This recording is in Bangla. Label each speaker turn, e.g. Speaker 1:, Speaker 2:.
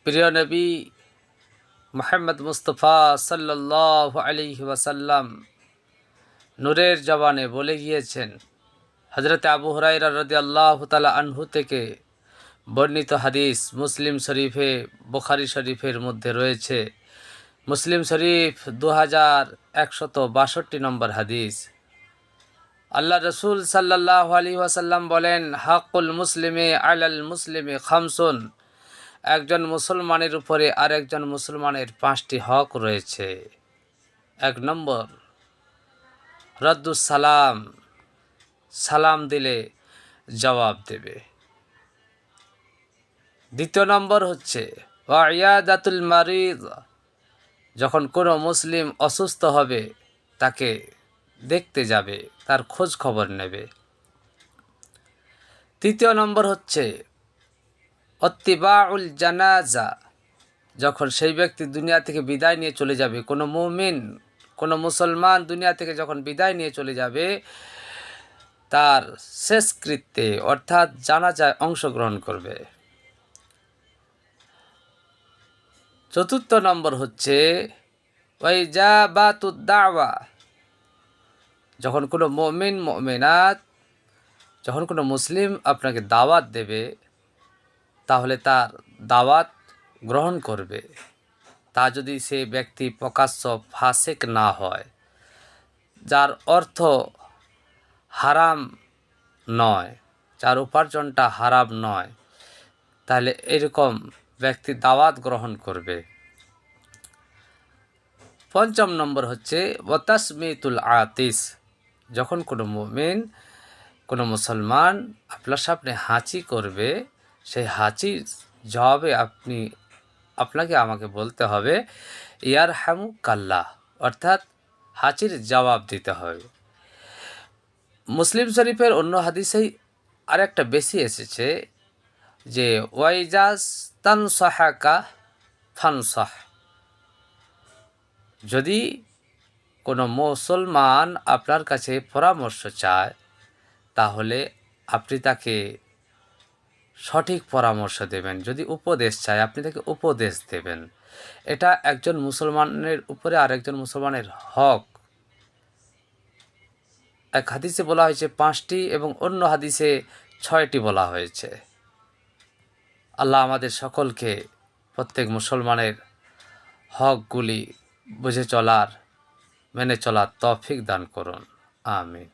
Speaker 1: প্রিয় নবী মুহাম্মদ মুস্তাফা সাল্লাল্লাহু আলাইহি ওয়াসাল্লাম নূরের জবানে বলে গিয়েছেন। হযরত আবু হুরায়রা রাদিয়াল্লাহু তাআলা আনহু থেকে বর্ণিত হাদিস মুসলিম শরীফে, বুখারী শরীফের মধ্যে রয়েছে। মুসলিম শরীফ 2162 নম্বর হাদিস। আল্লাহ রসুল সাল্লাল্লাহু আলাইহি ওয়াসাল্লাম বলেন, হাক্কুল মুসলিমে আলাল মুসলিমে খামসুন, একজন মুসলমানের উপরে আরেকজন মুসলমানের 5টি হক রয়েছে। 1 নম্বর রদ্দুস সালাম, সালাম দিলে জবাব দেবে। 2 নম্বর হচ্ছে ওয়াইয়াদাতুল মারিদ, যখন কোনো মুসলিম অসুস্থ হবে তাকে দেখতে যাবে, তার খোঁজ খবর নেবে। 3 নম্বর হচ্ছে অত্তিবাউল জানাজা, যখন সেই ব্যক্তি দুনিয়া থেকে বিদায় নিয়ে চলে যাবে, কোনো মুমিন, কোনো মুসলমান দুনিয়া থেকে যখন বিদায় নিয়ে চলে যাবে, তার শেষকৃত্যে অর্থাৎ জানাজায় অংশগ্রহণ করবে। 4 নম্বর হচ্ছে ওয়াইজাবাতুদ দাওয়া, যখন কোনো মুমিন মুমিনাত, যখন কোনো মুসলিম আপনাকে দাওয়াত দেবে, তাহলে তার দাওয়াত গ্রহণ করবে। তা যদি সে ব্যক্তি প্রকাশ্য ফাসিক না হয়, যার অর্থ হারাম নয়, যার উপার্জনটা হারাম নয়, তাহলে এরকম ব্যক্তি দাওয়াত গ্রহণ করবে। 5 নম্বর হচ্ছে ওয়াতাসমিতুল আতিস, যখন কোনো মুমিন, কোনো মুসলমান আপনার সামনে হাঁচি করবে, সেই হাঁচির জবাবে আপনাকে আমাকে বলতে হবে ইয়ারহামুকাল্লাহ, অর্থাৎ হাঁচির জবাব দিতে হবে। মুসলিম শরীফের অন্য হাদিসেই আরেকটা বেশি এসেছে যে ওয়াইজাস তানসাহাকা ফানসাহ, যদি কোনো মুসলমান আপনার কাছে পরামর্শ চায়, তাহলে আপনি তাকে সঠিক পরামর্শ দেবেন। যদি উপদেশ চায়, আপনি তাকে উপদেশ দেবেন। এটা একজন মুসলমানের উপরে আরেকজন মুসলমানের হক। এক হাদিসে বলা হয়েছে 5টি এবং অন্য হাদিসে 6টি বলা হয়েছে। আল্লাহ আমাদের সকলকে প্রত্যেক মুসলমানের হকগুলি বুঝে চলার, মেনে চলার তৌফিক দান করুন। আমিন।